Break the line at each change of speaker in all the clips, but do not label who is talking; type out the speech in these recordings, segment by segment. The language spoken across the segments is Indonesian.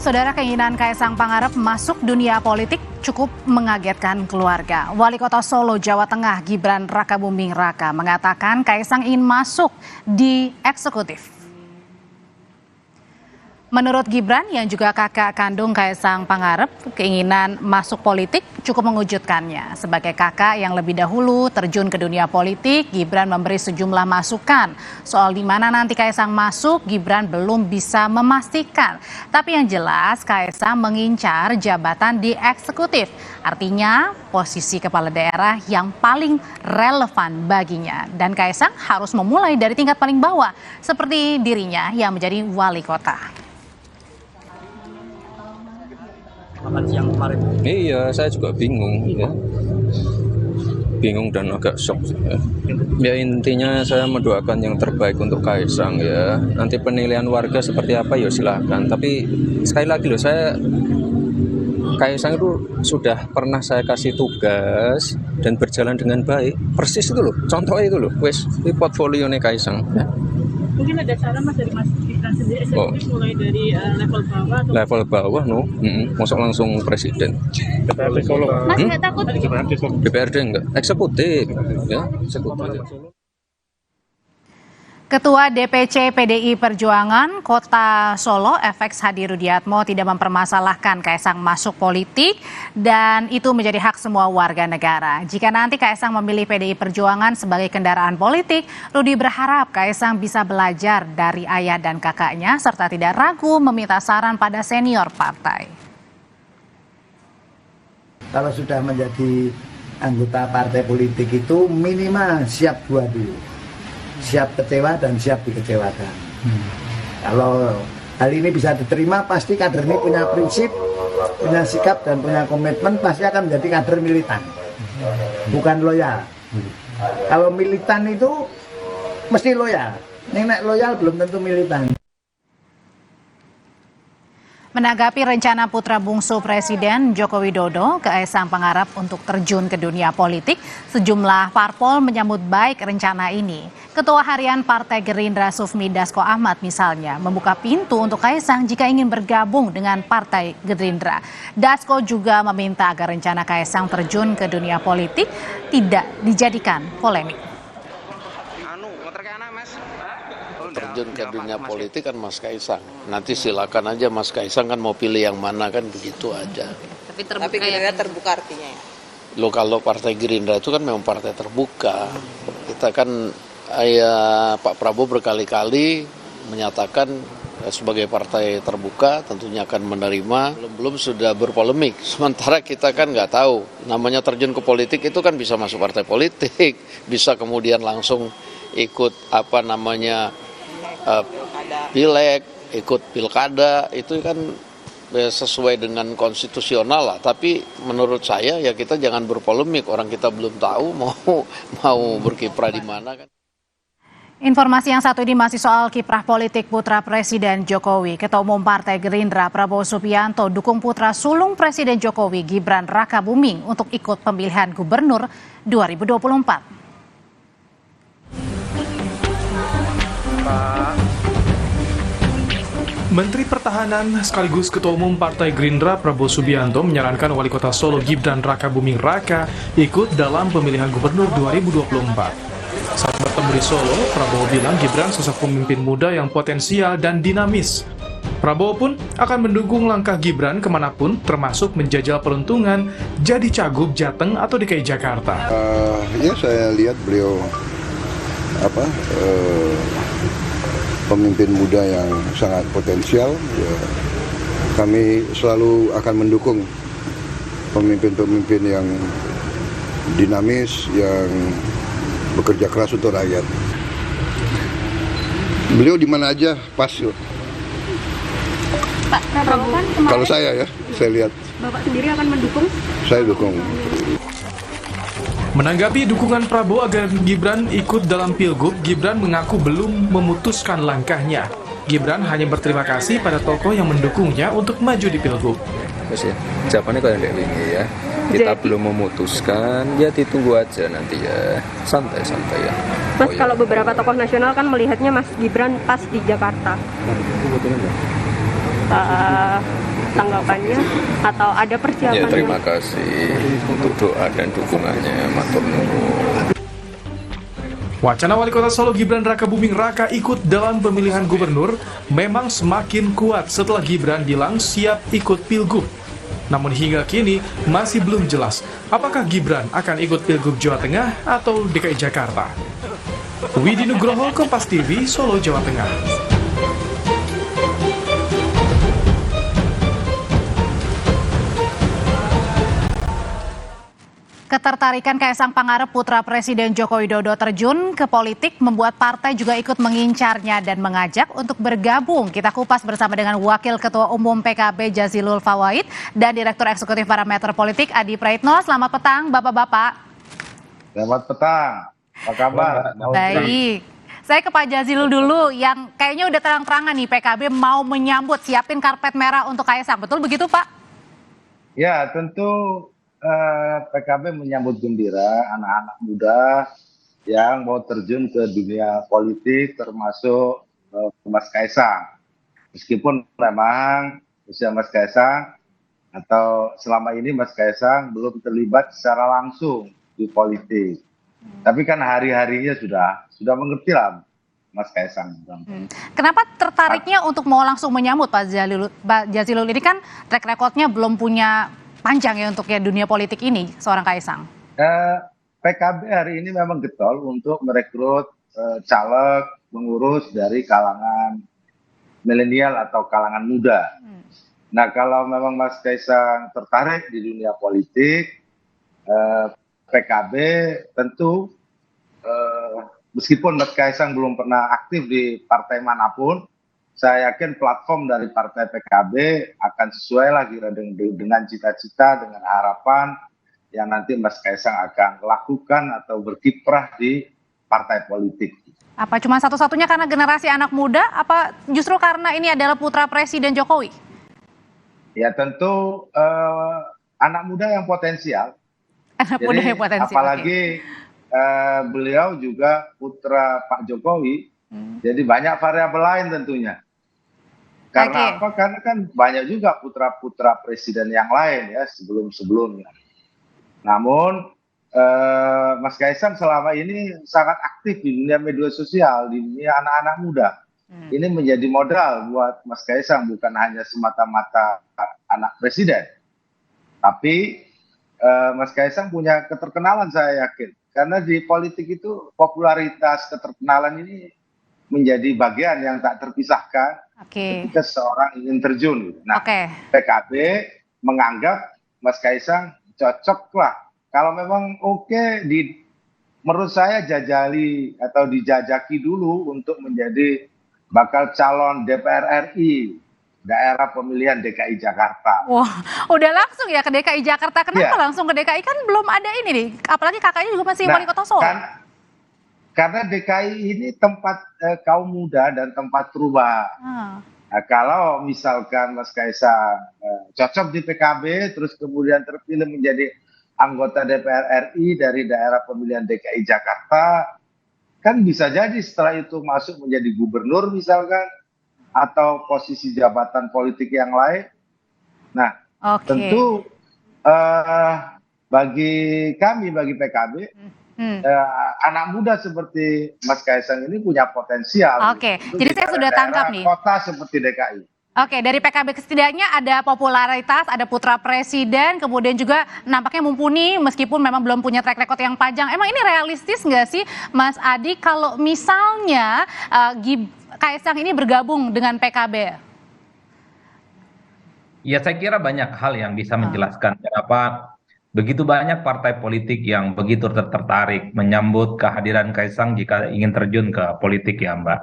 Saudara, keinginan Kaisang Pangarep masuk dunia politik cukup mengagetkan keluarga. Wali Kota Solo, Jawa Tengah, Gibran Rakabuming Raka mengatakan Kaisang ingin masuk di eksekutif. Menurut Gibran yang juga kakak kandung Kaisang Pangarep, keinginan masuk politik cukup mengejutkannya. Sebagai kakak yang lebih dahulu terjun ke dunia politik, Gibran memberi sejumlah masukan. Soal di mana nanti Kaisang masuk, Gibran belum bisa memastikan. Tapi yang jelas Kaisang mengincar jabatan di eksekutif. Artinya posisi kepala daerah yang paling relevan baginya. Dan Kaisang harus memulai dari tingkat paling bawah, seperti dirinya yang menjadi wali kota.
Makan siang kemarin.
Iya, saya juga bingung ya. Bingung dan agak shock sih ya. Ya intinya saya mendoakan yang terbaik untuk Kaisang ya. Nanti penilaian warga seperti apa ya silahkan. Tapi sekali lagi loh, Kaisang itu sudah pernah saya kasih tugas dan berjalan dengan baik. Persis itu loh, contohnya itu loh. Wes, ini portfolio-nya Kaisang ya.
Mungkin ada saran Mas dari Mas Gibran sendiri eksekutif mulai dari level bawah atau
level bawah masuk langsung presiden.
DPRD Solo.
Mas nggak takut
DPRD enggak, eksekutif ya, eksekutif.
Ketua DPC PDI Perjuangan Kota Solo, FX Hadi Rudiatmo, tidak mempermasalahkan Kaisang masuk politik dan itu menjadi hak semua warga negara. Jika nanti Kaisang memilih PDI Perjuangan sebagai kendaraan politik, Rudi berharap Kaisang bisa belajar dari ayah dan kakaknya serta tidak ragu meminta saran pada senior partai.
Kalau sudah menjadi anggota partai politik itu minimal siap dua dulu. Siap kecewa dan siap dikecewakan. Kalau hal ini bisa diterima, pasti kader ini punya prinsip, punya sikap dan punya komitmen, pasti akan menjadi kader militan, bukan loyal. Kalau militan itu mesti loyal. Nek loyal belum tentu militan.
Menanggapi rencana putra bungsu Presiden Joko Widodo, Kaisang Pangarep untuk terjun ke dunia politik, sejumlah parpol menyambut baik rencana ini. Ketua Harian Partai Gerindra Sufmi Dasko Ahmad misalnya membuka pintu untuk Kaisang jika ingin bergabung dengan Partai Gerindra. Dasko juga meminta agar rencana Kaisang terjun ke dunia politik tidak dijadikan polemik.
Terjun ke dunia politik kan Mas Kaisang. Nanti silakan aja Mas Kaisang kan mau pilih yang mana kan begitu aja.
Tapi Gerindra terbuka artinya ya?
Lo kalau Partai Gerindra itu kan memang partai terbuka. Kita kan Pak Prabowo berkali-kali menyatakan sebagai partai terbuka tentunya akan menerima. Belum sudah berpolemik. Sementara kita kan nggak tahu. Namanya terjun ke politik itu kan bisa masuk partai politik, bisa kemudian langsung ikut pileg, ikut pilkada, itu kan sesuai dengan konstitusional lah. Tapi menurut saya ya kita jangan berpolemik, orang kita belum tahu mau berkiprah di mana kan.
Informasi yang satu ini masih soal kiprah politik putra Presiden Jokowi. Ketua Umum Partai Gerindra Prabowo Subianto dukung putra sulung Presiden Jokowi Gibran Rakabuming untuk ikut pemilihan gubernur 2024.
Menteri Pertahanan sekaligus Ketua Umum Partai Gerindra Prabowo Subianto menyarankan Wali Kota Solo Gibran Rakabuming Raka ikut dalam pemilihan gubernur 2024. Saat bertemu di Solo, Prabowo bilang Gibran sosok pemimpin muda yang potensial dan dinamis. Prabowo pun akan mendukung langkah Gibran kemanapun, termasuk menjajal peruntungan jadi Cagup Jateng atau DKI Jakarta.
Ya saya lihat beliau pemimpin muda yang sangat potensial. Ya, kami selalu akan mendukung pemimpin-pemimpin yang dinamis, yang bekerja keras untuk rakyat. Beliau di mana aja pas.
Pak Prabowo kan kemarin,
kalau saya lihat.
Bapak sendiri akan mendukung?
Saya dukung.
Menanggapi dukungan Prabowo agar Gibran ikut dalam Pilgub, Gibran mengaku belum memutuskan langkahnya. Gibran hanya berterima kasih pada tokoh yang mendukungnya untuk maju di Pilgub.
Terus ya, jawabannya kayak ini ya. Kita belum memutuskan, ya ditunggu aja nanti ya. Santai-santai ya.
Mas, kalau beberapa tokoh nasional kan melihatnya Mas Gibran pas di Jakarta. tanggapannya atau ada persiapan?
Ya, terima kasih untuk doa dan dukungannya, matur nuwun.
Wacana Wali Kota Solo Gibran Rakabuming Raka ikut dalam pemilihan gubernur memang semakin kuat setelah Gibran bilang siap ikut pilgub. Namun hingga kini masih belum jelas apakah Gibran akan ikut pilgub Jawa Tengah atau DKI Jakarta. Widi Nugroho, Kompas TV, Solo, Jawa Tengah.
Ketertarikan Kaisang Pangarep putra Presiden Joko Widodo terjun ke politik membuat partai juga ikut mengincarnya dan mengajak untuk bergabung. Kita kupas bersama dengan Wakil Ketua Umum PKB Jazilul Fawait dan Direktur Eksekutif Parameter Politik Adi Praitno. Selamat petang Bapak-Bapak.
Selamat petang, apa kabar?
Baik. Saya ke Pak Jazilul dulu yang kayaknya udah terang-terangan nih PKB mau menyambut, siapin karpet merah untuk Kaisang. Betul begitu Pak?
Ya tentu PKB menyambut gembira anak-anak muda yang mau terjun ke dunia politik termasuk Mas Kaisang. Meskipun memang usia Mas Kaisang atau selama ini Mas Kaisang belum terlibat secara langsung di politik. Tapi kan hari-harinya sudah mengerti lah Mas Kaisang.
Kenapa tertariknya untuk mau langsung menyambut Pak Jazilul? Ini kan track recordnya belum punya panjang ya untuk ya dunia politik ini seorang Kaisang.
PKB hari ini memang getol untuk merekrut caleg pengurus dari kalangan milenial atau kalangan muda. Nah kalau memang Mas Kaisang tertarik di dunia politik, PKB tentu meskipun Mas Kaisang belum pernah aktif di partai manapun, saya yakin platform dari partai PKB akan sesuai lagi dengan cita-cita, dengan harapan yang nanti Mas Kaisang akan lakukan atau berkiprah di partai politik.
Apa cuma satu-satunya karena generasi anak muda, apa justru karena ini adalah putra Presiden Jokowi?
Ya tentu anak muda yang potensial.
Anak muda yang potensial.
Apalagi beliau juga putra Pak Jokowi. Jadi banyak variabel lain tentunya. Karena apa? Karena kan banyak juga putra-putra presiden yang lain ya sebelum-sebelumnya. Namun Mas Kaisang selama ini sangat aktif di dunia media sosial, di dunia anak-anak muda. Ini menjadi modal buat Mas Kaisang, bukan hanya semata-mata anak presiden. Tapi Mas Kaisang punya keterkenalan saya yakin. Karena di politik itu popularitas keterkenalan ini menjadi bagian yang tak terpisahkan ketika seorang ingin terjun. Nah, PKB menganggap Mas Kaisang cocok lah. Kalau memang menurut saya jajali atau dijajaki dulu untuk menjadi bakal calon DPR RI daerah pemilihan DKI Jakarta.
Wah, udah langsung ya ke DKI Jakarta. Kenapa langsung ke DKI? Kan belum ada ini nih. Apalagi kakaknya juga masih wali kota Solo.
Karena DKI ini tempat kaum muda dan tempat perubahan. Nah, kalau misalkan Mas Kaisang cocok di PKB, terus kemudian terpilih menjadi anggota DPR RI dari daerah pemilihan DKI Jakarta, kan bisa jadi setelah itu masuk menjadi gubernur misalkan, atau posisi jabatan politik yang lain. Nah, tentu bagi kami, bagi PKB, anak muda seperti Mas Kaisang ini punya potensial.
Jadi saya sudah tangkap nih.
Kota seperti DKI.
Dari PKB setidaknya ada popularitas, ada putra presiden, kemudian juga nampaknya mumpuni meskipun memang belum punya track record yang panjang. Emang ini realistis nggak sih Mas Adi kalau misalnya Kaisang ini bergabung dengan PKB?
Ya saya kira banyak hal yang bisa menjelaskan kenapa begitu banyak partai politik yang begitu tertarik menyambut kehadiran Kaisang jika ingin terjun ke politik ya Mbak.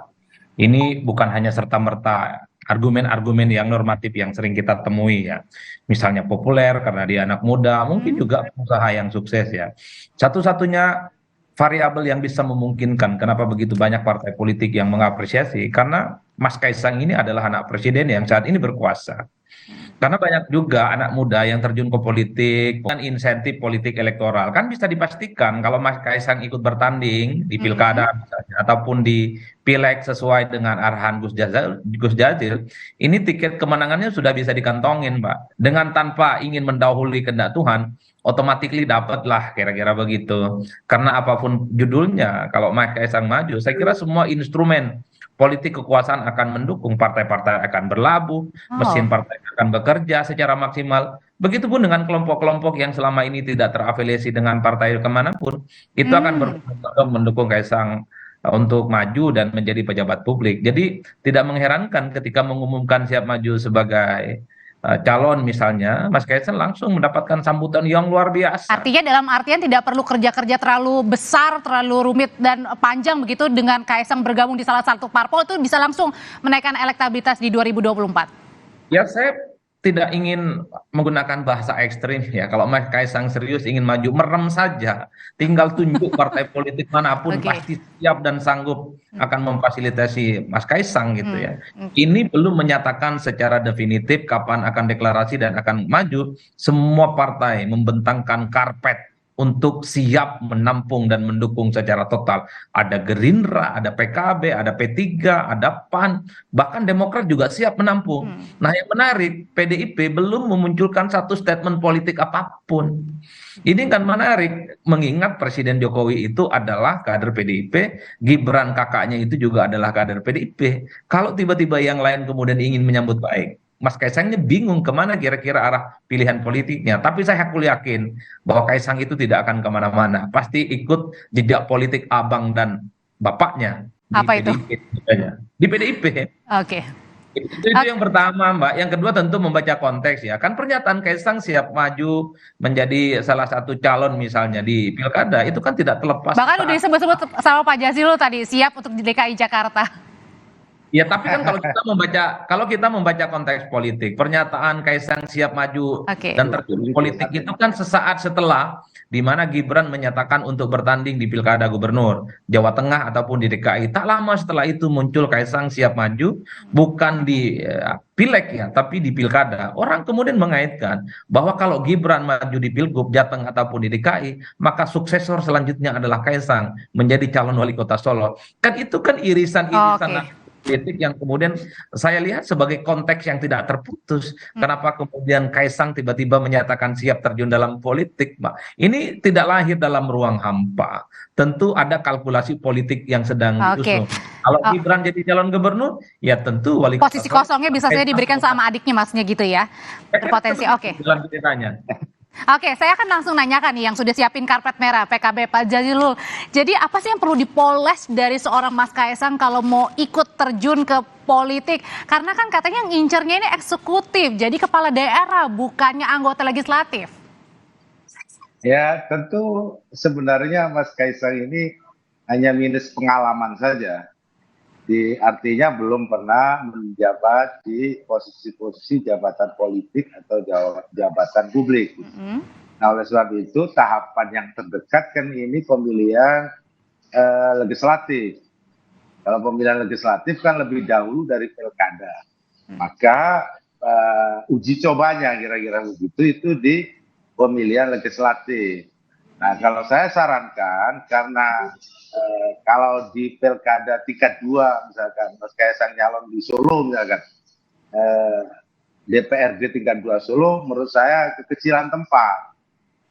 Ini bukan hanya serta-merta argumen-argumen yang normatif yang sering kita temui ya. Misalnya populer karena dia anak muda, mungkin juga pengusaha yang sukses ya. Satu-satunya variabel yang bisa memungkinkan kenapa begitu banyak partai politik yang mengapresiasi karena Mas Kaisang ini adalah anak presiden yang saat ini berkuasa. Karena banyak juga anak muda yang terjun ke politik dengan insentif politik elektoral. Kan bisa dipastikan kalau Mas Kaisang ikut bertanding di pilkada misalnya, ataupun di pileg sesuai dengan arahan Gus Jazil, ini tiket kemenangannya sudah bisa dikantongin, Mbak. Dengan tanpa ingin mendahului kehendak Tuhan, otomatis dapatlah kira-kira begitu. Karena apapun judulnya, kalau Mas Kaisang maju, saya kira semua instrumen politik kekuasaan akan mendukung, partai-partai akan berlabuh, mesin partai akan bekerja secara maksimal. Begitupun dengan kelompok-kelompok yang selama ini tidak terafiliasi dengan partai kemanapun, itu akan mendukung Kaisang untuk maju dan menjadi pejabat publik. Jadi tidak mengherankan ketika mengumumkan siap maju sebagai calon misalnya, Mas Kaisang langsung mendapatkan sambutan yang luar biasa.
Artinya dalam artian tidak perlu kerja-kerja terlalu besar, terlalu rumit dan panjang begitu dengan Kaisang bergabung di salah satu parpol itu bisa langsung menaikkan elektabilitas di 2024.
Ya, saya tidak ingin menggunakan bahasa ekstrim ya. Kalau Mas Kaisang serius ingin maju, merem saja. Tinggal tunjuk partai politik manapun pasti siap dan sanggup akan memfasilitasi Mas Kaisang gitu ya. Ini belum menyatakan secara definitif kapan akan deklarasi dan akan maju. Semua partai membentangkan karpet untuk siap menampung dan mendukung secara total. Ada Gerindra, ada PKB, ada P3, ada PAN, bahkan Demokrat juga siap menampung. Nah, yang menarik, PDIP belum memunculkan satu statement politik apapun. Ini kan menarik, mengingat Presiden Jokowi itu adalah kader PDIP, Gibran kakaknya itu juga adalah kader PDIP. Kalau tiba-tiba yang lain kemudian ingin menyambut baik, Mas Kaisangnya bingung kemana kira-kira arah pilihan politiknya. Tapi saya yakin bahwa Kaisang itu tidak akan kemana-mana. Pasti ikut jejak politik abang dan bapaknya.
Apa itu?
Di PDIP.
Oke.
Itu yang pertama, Mbak. Yang kedua tentu membaca konteks ya. Kan pernyataan Kaisang siap maju menjadi salah satu calon misalnya di pilkada. Itu kan tidak terlepas.
Bahkan udah disebut-sebut sama Pak Jazil tadi, siap untuk di DKI Jakarta.
Ya, tapi kan kalau kita membaca konteks politik, pernyataan Kaisang siap maju dan terjun politik itu kan sesaat setelah di mana Gibran menyatakan untuk bertanding di Pilkada Gubernur Jawa Tengah ataupun di DKI. Tak lama setelah itu muncul Kaisang siap maju bukan di pileg ya, tapi di pilkada. Orang kemudian mengaitkan bahwa kalau Gibran maju di Pilgub Jateng ataupun di DKI, maka suksesor selanjutnya adalah Kaisang menjadi calon wali kota Solo. Kan itu kan irisan-irisan politik yang kemudian saya lihat sebagai konteks yang tidak terputus. Kenapa kemudian Kaisang tiba-tiba menyatakan siap terjun dalam politik, Mbak? Ini tidak lahir dalam ruang hampa. Tentu ada kalkulasi politik yang sedang disusun. Kalau Gibran jadi calon gubernur, ya tentu wali kota.
Posisi kosongnya bisa saja diberikan sama adiknya, Masnya gitu ya. Berpotensi.
Dalam ceritanya.
Oke, saya akan langsung nanyakan nih yang sudah siapin karpet merah PKB Pak Jazilul. Jadi apa sih yang perlu dipoles dari seorang Mas Kaisang kalau mau ikut terjun ke politik? Karena kan katanya yang incernya ini eksekutif, jadi kepala daerah bukannya anggota legislatif.
Ya, tentu sebenarnya Mas Kaisang ini hanya minus pengalaman saja. Artinya belum pernah menjabat di posisi-posisi jabatan politik atau jabatan publik. Nah, oleh sebab itu tahapan yang terdekat kan ini pemilihan legislatif. Kalau pemilihan legislatif kan lebih dahulu dari pilkada. Maka uji cobanya kira-kira begitu itu di pemilihan legislatif. Nah, kalau saya sarankan karena kalau di pilkada tingkat 2 misalkan Mas Kaisang nyalon di Solo misalkan DPRD tingkat 2 Solo menurut saya kekecilan tempat.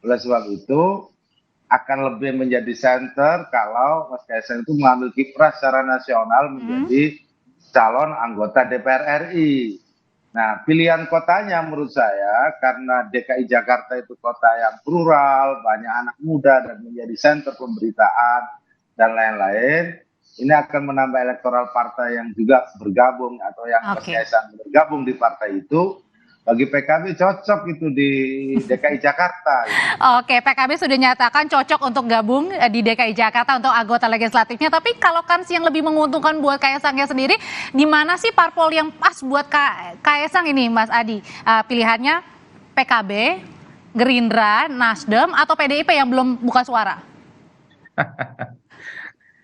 Oleh sebab itu akan lebih menjadi center kalau Mas Kaisang itu mengambil kiprah secara nasional menjadi calon anggota DPR RI. Nah, pilihan kotanya menurut saya karena DKI Jakarta itu kota yang plural, banyak anak muda dan menjadi center pemberitaan dan lain-lain, ini akan menambah elektoral partai yang juga bergabung atau yang Mas Kaisang bergabung di partai itu. Bagi PKB cocok itu di DKI Jakarta.
Oke, PKB sudah nyatakan cocok untuk gabung di DKI Jakarta untuk anggota legislatifnya. Tapi kalau kans yang lebih menguntungkan buat Kaisangnya sendiri, di mana sih parpol yang pas buat Kaisang ini, Mas Adi? Pilihannya PKB, Gerindra, Nasdem, atau PDIP yang belum buka suara?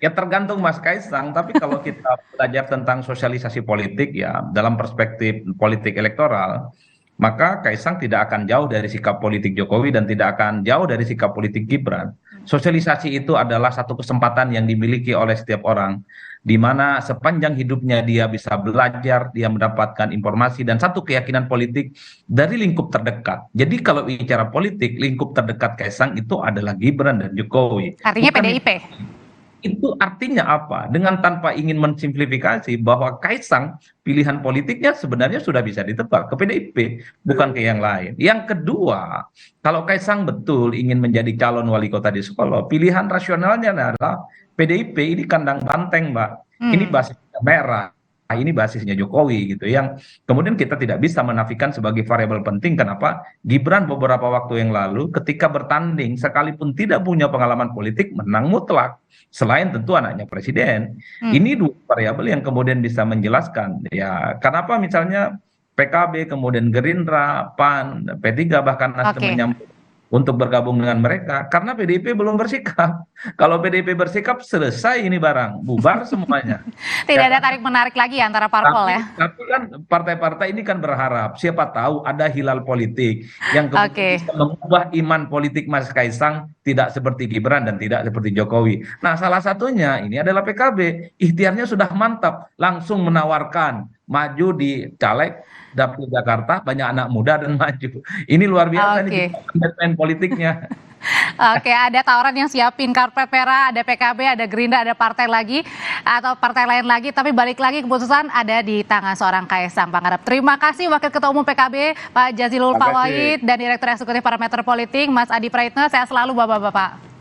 Ya tergantung Mas Kaisang, tapi kalau kita belajar tentang sosialisasi politik ya dalam perspektif politik elektoral, maka Kaisang tidak akan jauh dari sikap politik Jokowi dan tidak akan jauh dari sikap politik Gibran. Sosialisasi itu adalah satu kesempatan yang dimiliki oleh setiap orang, di mana sepanjang hidupnya dia bisa belajar, dia mendapatkan informasi dan satu keyakinan politik dari lingkup terdekat. Jadi kalau bicara politik, lingkup terdekat Kaisang itu adalah Gibran dan Jokowi.
Artinya
Bukan
PDIP.
Itu artinya apa? Dengan tanpa ingin mensimplifikasi bahwa Kaisang pilihan politiknya sebenarnya sudah bisa ditebak ke PDIP, bukan ke yang lain. Yang kedua, kalau Kaisang betul ingin menjadi calon wali kota di Solo, pilihan rasionalnya adalah PDIP ini kandang banteng, Mbak. Ini basisnya merah. Ini basisnya Jokowi gitu, yang kemudian kita tidak bisa menafikan sebagai variabel penting. Kenapa? Gibran beberapa waktu yang lalu ketika bertanding sekalipun tidak punya pengalaman politik menang mutlak, selain tentu anaknya presiden. Ini dua variabel yang kemudian bisa menjelaskan ya kenapa misalnya PKB, kemudian Gerindra, PAN, P3 bahkan Nasdem menyambut untuk bergabung dengan mereka, karena PDIP belum bersikap. Kalau PDIP bersikap, selesai ini barang, bubar semuanya.
Tidak ada tarik-menarik lagi antara parpol ya.
Tapi kan partai-partai ini kan berharap, siapa tahu ada hilal politik yang kemudian bisa mengubah iman politik Mas Kaisang tidak seperti Gibran dan tidak seperti Jokowi. Nah, salah satunya ini adalah PKB. Ikhtiarnya sudah mantap, langsung menawarkan maju di caleg dapil Jakarta, banyak anak muda dan maju. Ini luar biasa nih komitmen politiknya.
Oke, ada tawaran yang siapin karpet merah, ada PKB, ada Gerindra, ada partai lagi atau partai lain lagi, tapi balik lagi keputusan ada di tangan seorang Kaisang Pangarep. Terima kasih Wakil Ketua Umum PKB Pak Jazilul Fawait dan Direktur Eksekutif Parameter Politik Mas Adi Praitno. Sehat selalu Bapak-bapak.